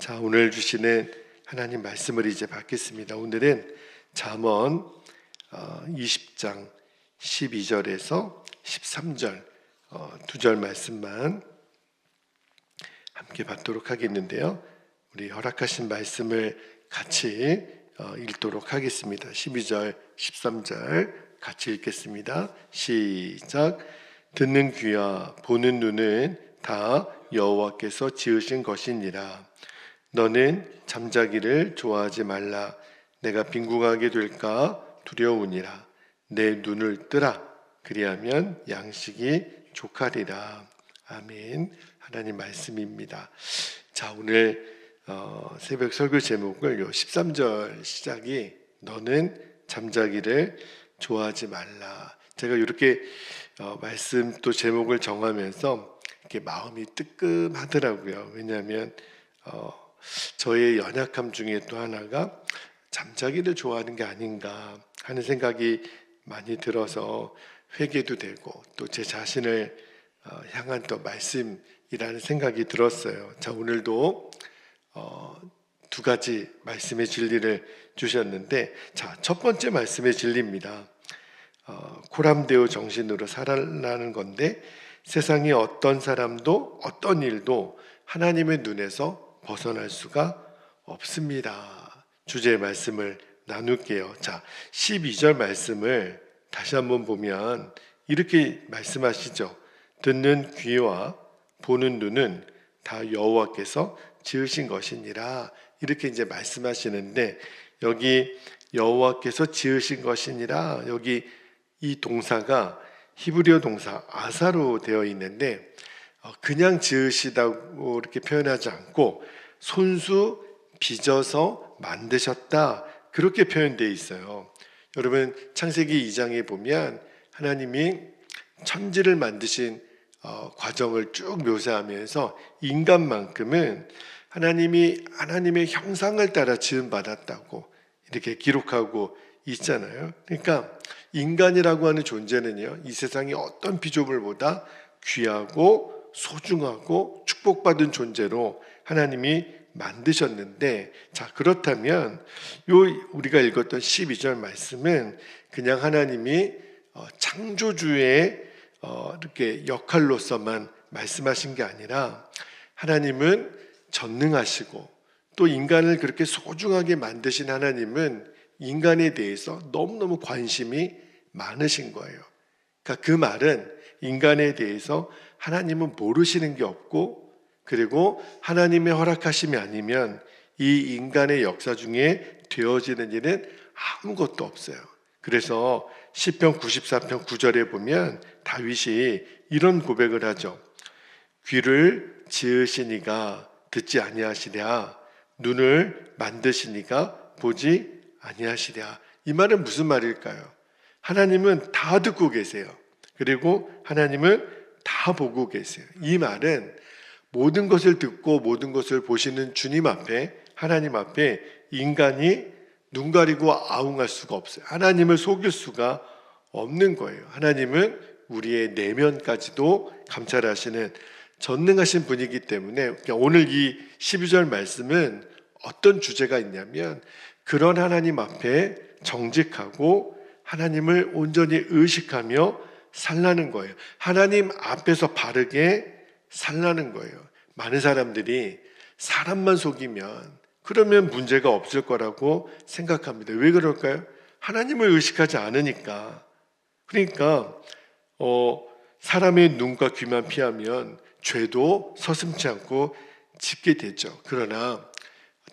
자, 오늘 주시는 하나님 말씀을 이제 받겠습니다. 오늘은 잠언 20장 12절에서 13절 두 절 말씀만 함께 받도록 하겠는데요. 우리 허락하신 말씀을 같이 읽도록 하겠습니다. 12절, 13절 같이 읽겠습니다. 시작. 듣는 귀와 보는 눈은 다 여호와께서 지으신 것이니라. 너는 잠자기를 좋아하지 말라. 내가 빈궁하게 될까 두려우니라. 내 눈을 뜨라. 그리하면 양식이 족하리라. 아멘. 하나님 말씀입니다. 자, 오늘 새벽 설교 제목을 요 13절 시작이 너는 잠자기를 좋아하지 말라. 제가 이렇게 말씀 또 제목을 정하면서 이렇게 마음이 뜨끔하더라고요. 왜냐하면 저의 연약함 중에 또 하나가 잠자기를 좋아하는 게 아닌가 하는 생각이 많이 들어서 회개도 되고 또 제 자신을 향한 또 말씀이라는 생각이 들었어요. 자, 오늘도 두 가지 말씀의 진리를 주셨는데, 자, 첫 번째 말씀의 진리입니다. 코람데오 정신으로 살아라는 건데, 세상에 어떤 사람도 어떤 일도 하나님의 눈에서 벗어날 수가 없습니다. 주제의 말씀을 나눌게요. 자, 12절 말씀을 다시 한번 보면 이렇게 말씀하시죠. 듣는 귀와 보는 눈은 다 여호와께서 지으신 것이니라. 이렇게 이제 말씀하시는데, 여기 여호와께서 지으신 것이니라, 여기 이 동사가 히브리어 동사 아사로 되어 있는데, 그냥 지으시다고 이렇게 표현하지 않고 손수 빚어서 만드셨다, 그렇게 표현되어 있어요. 여러분, 창세기 2장에 보면 하나님이 천지를 만드신 과정을 쭉 묘사하면서 인간만큼은 하나님이 하나님의 형상을 따라 지음받았다고 이렇게 기록하고 있잖아요. 그러니까 인간이라고 하는 존재는요, 이 세상의 어떤 피조물보다 귀하고 소중하고 축복받은 존재로 하나님이 만드셨는데, 자, 그렇다면 우리가 읽었던 12절 말씀은 그냥 하나님이 창조주의 이렇게 역할로서만 말씀하신 게 아니라, 하나님은 전능하시고 또 인간을 그렇게 소중하게 만드신 하나님은 인간에 대해서 너무너무 관심이 많으신 거예요. 그러니까 그 말은 인간에 대해서 하나님은 모르시는 게 없고, 그리고 하나님의 허락하심이 아니면 이 인간의 역사 중에 되어지는 일은 아무것도 없어요. 그래서 시편 94편 9절에 보면 다윗이 이런 고백을 하죠. 귀를 지으시니가 듣지 아니하시랴, 눈을 만드시니가 보지 아니하시랴. 이 말은 무슨 말일까요? 하나님은 다 듣고 계세요. 그리고 하나님은 다 보고 계세요. 이 말은 모든 것을 듣고 모든 것을 보시는 주님 앞에, 하나님 앞에 인간이 눈 가리고 아웅할 수가 없어요. 하나님을 속일 수가 없는 거예요. 하나님은 우리의 내면까지도 감찰하시는 전능하신 분이기 때문에, 오늘 이 12절 말씀은 어떤 주제가 있냐면, 그런 하나님 앞에 정직하고 하나님을 온전히 의식하며 살라는 거예요. 하나님 앞에서 바르게 살라는 거예요. 많은 사람들이 사람만 속이면 그러면 문제가 없을 거라고 생각합니다. 왜 그럴까요? 하나님을 의식하지 않으니까. 그러니까 사람의 눈과 귀만 피하면 죄도 서슴지 않고 짓게 되죠. 그러나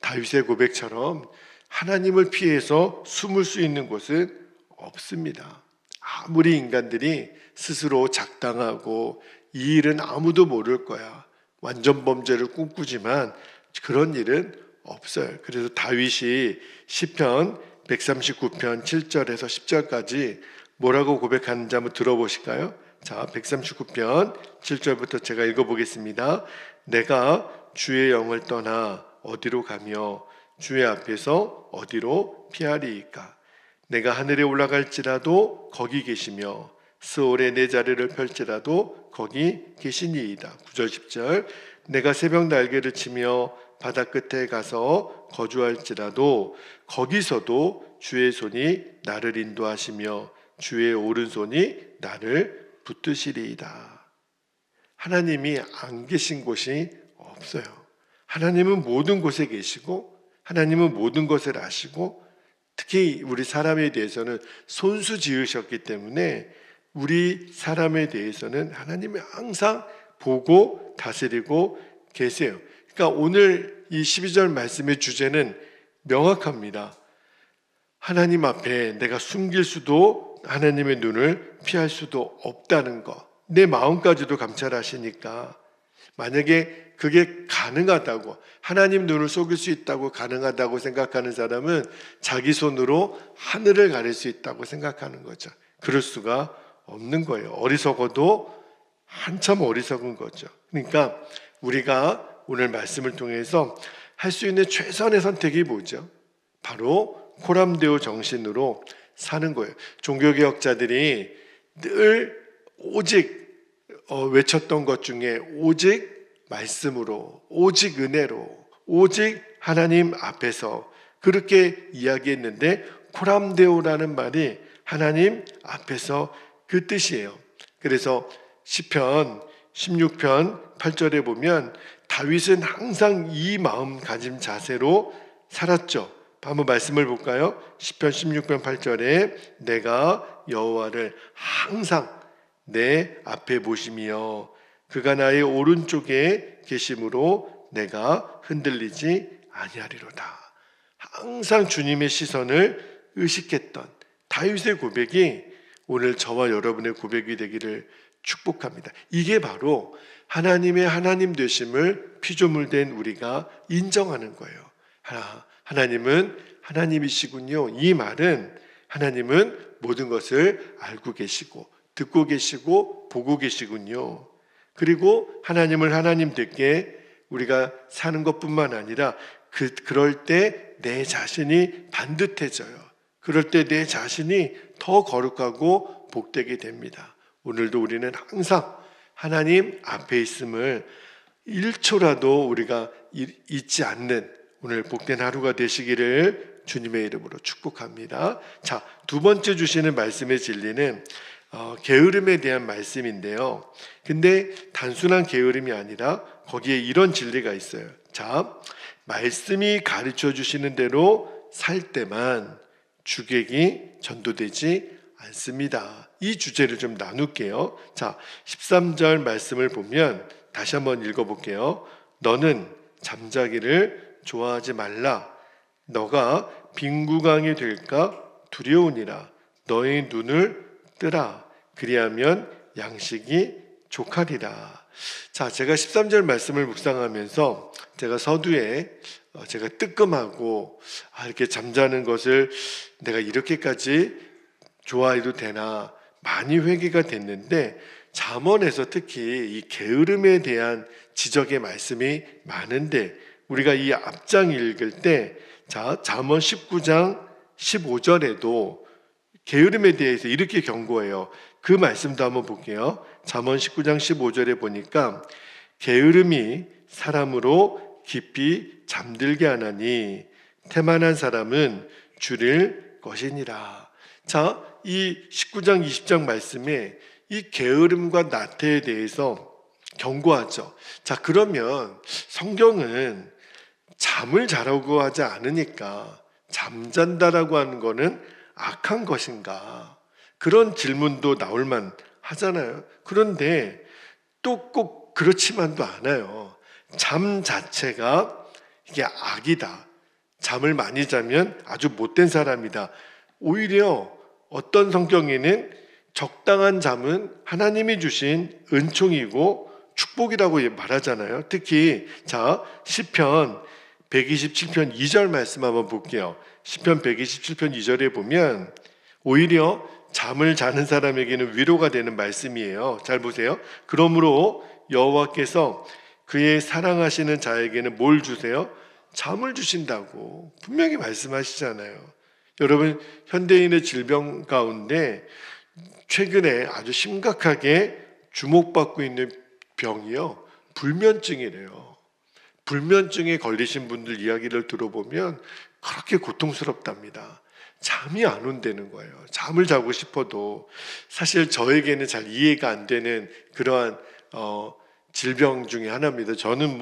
다윗의 고백처럼 하나님을 피해서 숨을 수 있는 곳은 없습니다. 아무리 인간들이 스스로 작당하고 이 일은 아무도 모를 거야, 완전 범죄를 꿈꾸지만 그런 일은 없어요. 그래서 다윗이 시편 139편 7절에서 10절까지 뭐라고 고백하는지 한번 들어보실까요? 자, 139편 7절부터 제가 읽어보겠습니다. 내가 주의 영을 떠나 어디로 가며 주의 앞에서 어디로 피하리이까? 내가 하늘에 올라갈지라도 거기 계시며 스올에 내 자리를 펼지라도 거기 계시니이다. 9절 10절. 내가 새벽 날개를 치며 바다 끝에 가서 거주할지라도 거기서도 주의 손이 나를 인도하시며 주의 오른손이 나를 붙드시리이다. 하나님이 안 계신 곳이 없어요. 하나님은 모든 곳에 계시고 하나님은 모든 것을 아시고 특히 우리 사람에 대해서는 손수 지으셨기 때문에 우리 사람에 대해서는 하나님이 항상 보고 다스리고 계세요. 그러니까 오늘 이 12절 말씀의 주제는 명확합니다. 하나님 앞에 내가 숨길 수도 하나님의 눈을 피할 수도 없다는 것. 내 마음까지도 감찰하시니까 만약에 그게 가능하다고, 하나님 눈을 속일 수 있다고 가능하다고 생각하는 사람은 자기 손으로 하늘을 가릴 수 있다고 생각하는 거죠. 그럴 수가 없는 거예요. 어리석어도 한참 어리석은 거죠. 그러니까 우리가 오늘 말씀을 통해서 할 수 있는 최선의 선택이 뭐죠? 바로 코람데오 정신으로 사는 거예요. 종교개혁자들이 늘 오직 외쳤던 것 중에 오직 말씀으로, 오직 은혜로, 오직 하나님 앞에서 그렇게 이야기했는데 코람데오라는 말이 하나님 앞에서 그 뜻이에요. 그래서 시편 16편 8절에 보면 다윗은 항상 이 마음가짐 자세로 살았죠. 한번 말씀을 볼까요? 시편 16편 8절에 내가 여호와를 항상 내 앞에 보시며 그가 나의 오른쪽에 계심으로 내가 흔들리지 아니하리로다. 항상 주님의 시선을 의식했던 다윗의 고백이 오늘 저와 여러분의 고백이 되기를 축복합니다. 이게 바로 하나님의 하나님 되심을 피조물 된 우리가 인정하는 거예요. 하나님은 하나님이시군요. 이 말은 하나님은 모든 것을 알고 계시고 듣고 계시고 보고 계시군요. 그리고 하나님을 하나님답게 우리가 사는 것뿐만 아니라 그럴 때 내 자신이 반듯해져요. 그럴 때 내 자신이 더 거룩하고 복되게 됩니다. 오늘도 우리는 항상 하나님 앞에 있음을 1초라도 우리가 잊지 않는 오늘 복된 하루가 되시기를 주님의 이름으로 축복합니다. 자, 두 번째 주시는 말씀의 진리는 게으름에 대한 말씀인데요. 근데 단순한 게으름이 아니라 거기에 이런 진리가 있어요. 자, 말씀이 가르쳐 주시는 대로 살 때만 주객이 전도되지 않습니다. 이 주제를 좀 나눌게요. 자, 13절 말씀을 보면 다시 한번 읽어볼게요. 너는 잠자기를 좋아하지 말라. 너가 빈구강이 될까 두려우니라. 너의 눈을 뜨라. 그리하면 양식이 족하리라. 자, 제가 13절 말씀을 묵상하면서 제가 서두에 제가 뜨끔하고 이렇게 잠자는 것을 내가 이렇게까지 좋아해도 되나 많이 회개가 됐는데 잠언에서 특히 이 게으름에 대한 지적의 말씀이 많은데 우리가 이 앞장 읽을 때 자, 잠언 19장 15절에도 게으름에 대해서 이렇게 경고해요. 그 말씀도 한번 볼게요. 잠언 19장 15절에 보니까 게으름이 사람으로 깊이 잠들게 하나니 태만한 사람은 줄일 것이니라. 자, 이 19장 20장 말씀에 이 게으름과 나태에 대해서 경고하죠. 자, 그러면 성경은 잠을 자라고 하지 않으니까 잠잔다라고 하는 거는 악한 것인가? 그런 질문도 나올만 하잖아요. 그런데 또 꼭 그렇지만도 않아요. 잠 자체가 이게 악이다. 잠을 많이 자면 아주 못된 사람이다. 오히려 어떤 성경에는 적당한 잠은 하나님이 주신 은총이고 축복이라고 말하잖아요. 특히 자, 시편 127편 2절 말씀 한번 볼게요. 시편 127편 2절에 보면 오히려 잠을 자는 사람에게는 위로가 되는 말씀이에요. 잘 보세요. 그러므로 여호와께서 그의 사랑하시는 자에게는 뭘 주세요? 잠을 주신다고 분명히 말씀하시잖아요. 여러분, 현대인의 질병 가운데 최근에 아주 심각하게 주목받고 있는 병이요, 불면증이래요. 불면증에 걸리신 분들 이야기를 들어보면 그렇게 고통스럽답니다. 잠이 안 온다는 거예요. 잠을 자고 싶어도. 사실 저에게는 잘 이해가 안 되는 그러한 질병 중에 하나입니다. 저는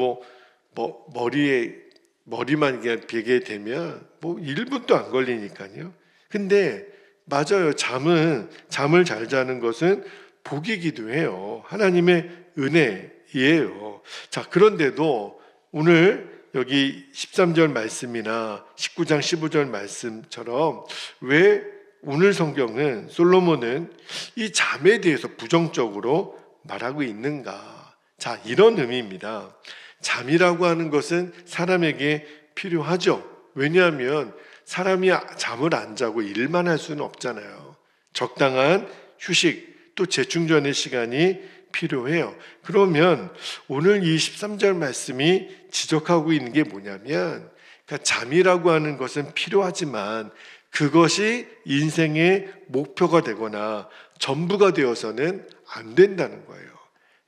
머리만 그냥 베게 되면 1분도 안 걸리니까요. 근데 맞아요. 잠을 잘 자는 것은 복이기도 해요. 하나님의 은혜예요. 자, 그런데도 오늘 여기 13절 말씀이나 19장 15절 말씀처럼 왜 오늘 성경은 솔로몬은 이 잠에 대해서 부정적으로 말하고 있는가? 자, 이런 의미입니다. 잠이라고 하는 것은 사람에게 필요하죠. 왜냐하면 사람이 잠을 안 자고 일만 할 수는 없잖아요. 적당한 휴식, 또 재충전의 시간이 필요해요. 그러면 오늘 이 13절 말씀이 지적하고 있는 게 뭐냐면, 그러니까 잠이라고 하는 것은 필요하지만 그것이 인생의 목표가 되거나 전부가 되어서는 안 된다는 거예요.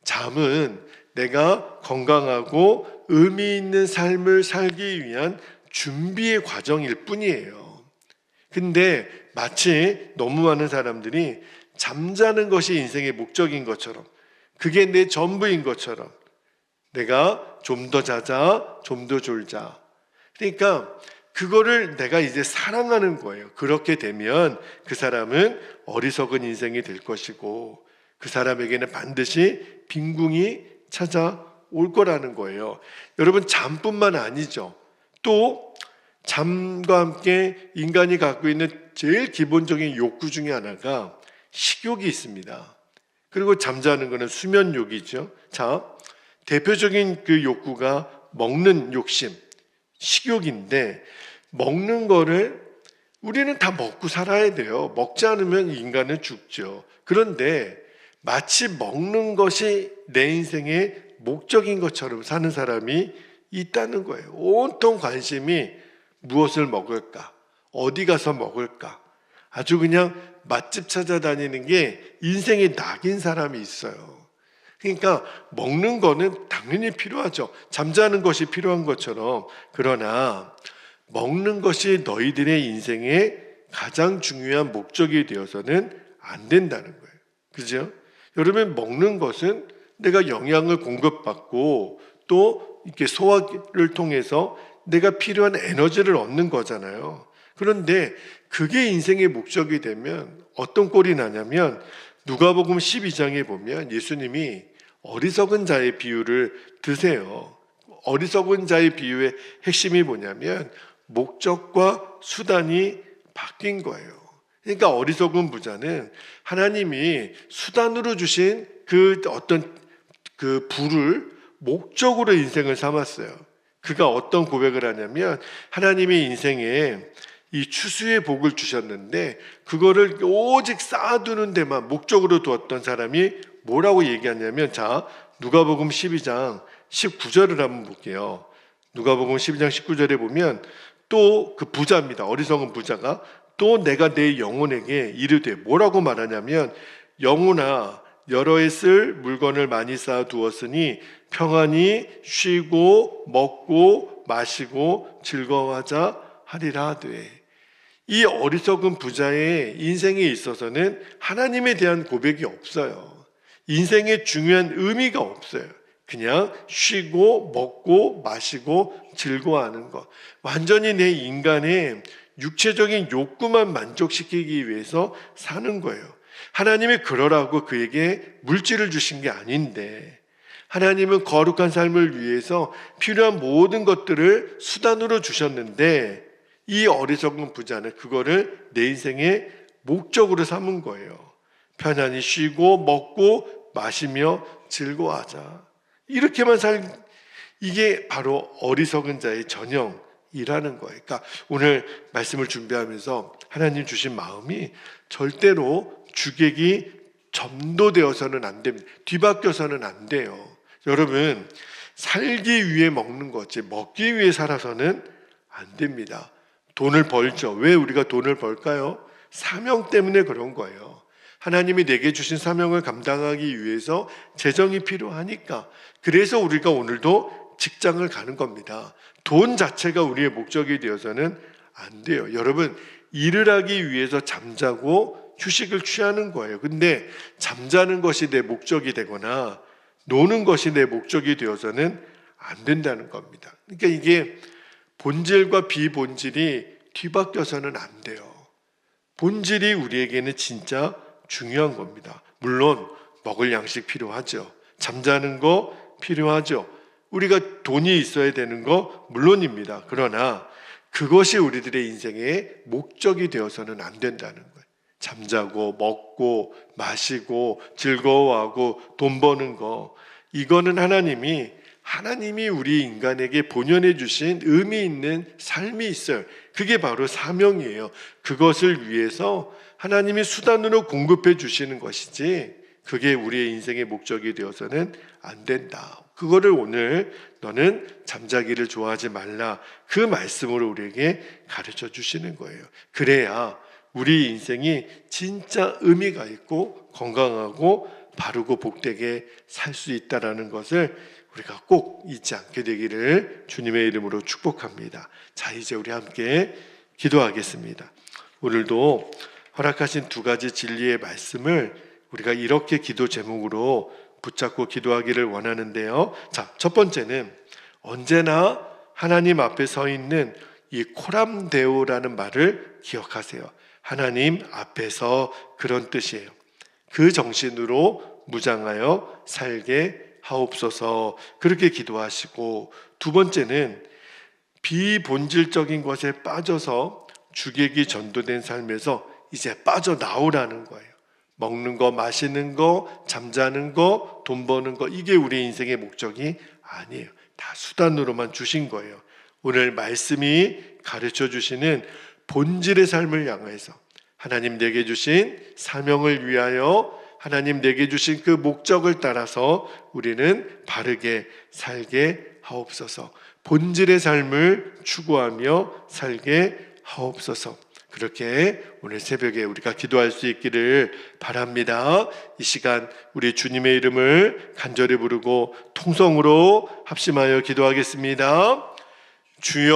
잠은 내가 건강하고 의미 있는 삶을 살기 위한 준비의 과정일 뿐이에요. 근데 마치 너무 많은 사람들이 잠자는 것이 인생의 목적인 것처럼, 그게 내 전부인 것처럼, 내가 좀 더 자자, 좀 더 졸자. 그러니까 그거를 내가 이제 사랑하는 거예요. 그렇게 되면 그 사람은 어리석은 인생이 될 것이고 그 사람에게는 반드시 빈궁이 찾아올 거라는 거예요. 여러분, 잠뿐만 아니죠. 또 잠과 함께 인간이 갖고 있는 제일 기본적인 욕구 중에 하나가 식욕이 있습니다. 그리고 잠자는 것은 수면욕이죠. 자, 대표적인 그 욕구가 먹는 욕심, 식욕인데, 먹는 거를 우리는 다 먹고 살아야 돼요. 먹지 않으면 인간은 죽죠. 그런데 마치 먹는 것이 내 인생의 목적인 것처럼 사는 사람이 있다는 거예요. 온통 관심이 무엇을 먹을까? 어디 가서 먹을까? 아주 그냥 맛집 찾아다니는 게 인생의 낙인 사람이 있어요. 그러니까 먹는 거는 당연히 필요하죠. 잠자는 것이 필요한 것처럼. 그러나 먹는 것이 너희들의 인생의 가장 중요한 목적이 되어서는 안 된다는 거예요. 그죠? 여러분, 먹는 것은 내가 영양을 공급받고 또 이렇게 소화를 통해서 내가 필요한 에너지를 얻는 거잖아요. 그런데 그게 인생의 목적이 되면 어떤 꼴이 나냐면, 누가복음 12장에 보면 예수님이 어리석은 자의 비유를 드세요. 어리석은 자의 비유의 핵심이 뭐냐면 목적과 수단이 바뀐 거예요. 그러니까 어리석은 부자는 하나님이 수단으로 주신 그 어떤 그 부를 목적으로 인생을 삼았어요. 그가 어떤 고백을 하냐면, 하나님의 인생에 이 추수의 복을 주셨는데 그거를 오직 쌓아두는 데만 목적으로 두었던 사람이 뭐라고 얘기하냐면, 자, 누가복음 12장 19절을 한번 볼게요. 누가복음 12장 19절에 보면 또 그 부자입니다. 어리석은 부자가 또 내가 내 영혼에게 이르되, 뭐라고 말하냐면, 영혼아, 여러 해 쓸 물건을 많이 쌓아 두었으니 평안히 쉬고 먹고 마시고 즐거워하자 하리라 하되. 이 어리석은 부자의 인생에 있어서는 하나님에 대한 고백이 없어요. 인생의 중요한 의미가 없어요. 그냥 쉬고 먹고 마시고 즐거워하는 것, 완전히 내 인간의 육체적인 욕구만 만족시키기 위해서 사는 거예요. 하나님이 그러라고 그에게 물질을 주신 게 아닌데, 하나님은 거룩한 삶을 위해서 필요한 모든 것들을 수단으로 주셨는데, 이 어리석은 부자는 그거를 내 인생의 목적으로 삼은 거예요. 편안히 쉬고 먹고 마시며 즐거워하자. 이렇게만 이게 바로 어리석은 자의 전형이라는 거예요. 그러니까 오늘 말씀을 준비하면서 하나님 주신 마음이 절대로 주객이 점도되어서는 안 됩니다. 뒤바뀌어서는 안 돼요. 여러분, 살기 위해 먹는 거지 먹기 위해 살아서는 안 됩니다. 돈을 벌죠. 왜 우리가 돈을 벌까요? 사명 때문에 그런 거예요. 하나님이 내게 주신 사명을 감당하기 위해서 재정이 필요하니까. 그래서 우리가 오늘도 직장을 가는 겁니다. 돈 자체가 우리의 목적이 되어서는 안 돼요. 여러분, 일을 하기 위해서 잠자고 휴식을 취하는 거예요. 근데 잠자는 것이 내 목적이 되거나 노는 것이 내 목적이 되어서는 안 된다는 겁니다. 그러니까 이게 본질과 비본질이 뒤바뀌어서는 안 돼요. 본질이 우리에게는 진짜 중요한 겁니다. 물론 먹을 양식 필요하죠. 잠자는 거 필요하죠. 우리가 돈이 있어야 되는 거 물론입니다. 그러나 그것이 우리들의 인생의 목적이 되어서는 안 된다는 거예요. 잠자고 먹고 마시고 즐거워하고 돈 버는 거, 이거는 하나님이 우리 인간에게 본연해 주신 의미 있는 삶이 있어요. 그게 바로 사명이에요. 그것을 위해서 하나님이 수단으로 공급해 주시는 것이지 그게 우리의 인생의 목적이 되어서는 안 된다. 그거를 오늘 너는 잠자기를 좋아하지 말라, 그 말씀으로 우리에게 가르쳐 주시는 거예요. 그래야 우리 인생이 진짜 의미가 있고 건강하고 바르고 복되게 살 수 있다라는 것을 우리가 꼭 잊지 않게 되기를 주님의 이름으로 축복합니다. 자, 이제 우리 함께 기도하겠습니다. 오늘도 허락하신 두 가지 진리의 말씀을 우리가 이렇게 기도 제목으로 붙잡고 기도하기를 원하는데요. 자, 첫 번째는 언제나 하나님 앞에 서 있는 이 코람데오라는 말을 기억하세요. 하나님 앞에서, 그런 뜻이에요. 그 정신으로 무장하여 살게 하옵소서, 그렇게 기도하시고, 두 번째는 비본질적인 것에 빠져서 주객이 전도된 삶에서 이제 빠져나오라는 거예요. 먹는 거, 마시는 거, 잠자는 거, 돈 버는 거, 이게 우리 인생의 목적이 아니에요. 다 수단으로만 주신 거예요. 오늘 말씀이 가르쳐 주시는 본질의 삶을 향해서 하나님 내게 주신 사명을 위하여, 하나님 내게 주신 그 목적을 따라서 우리는 바르게 살게 하옵소서. 본질의 삶을 추구하며 살게 하옵소서. 그렇게 오늘 새벽에 우리가 기도할 수 있기를 바랍니다. 이 시간 우리 주님의 이름을 간절히 부르고 통성으로 합심하여 기도하겠습니다. 주여,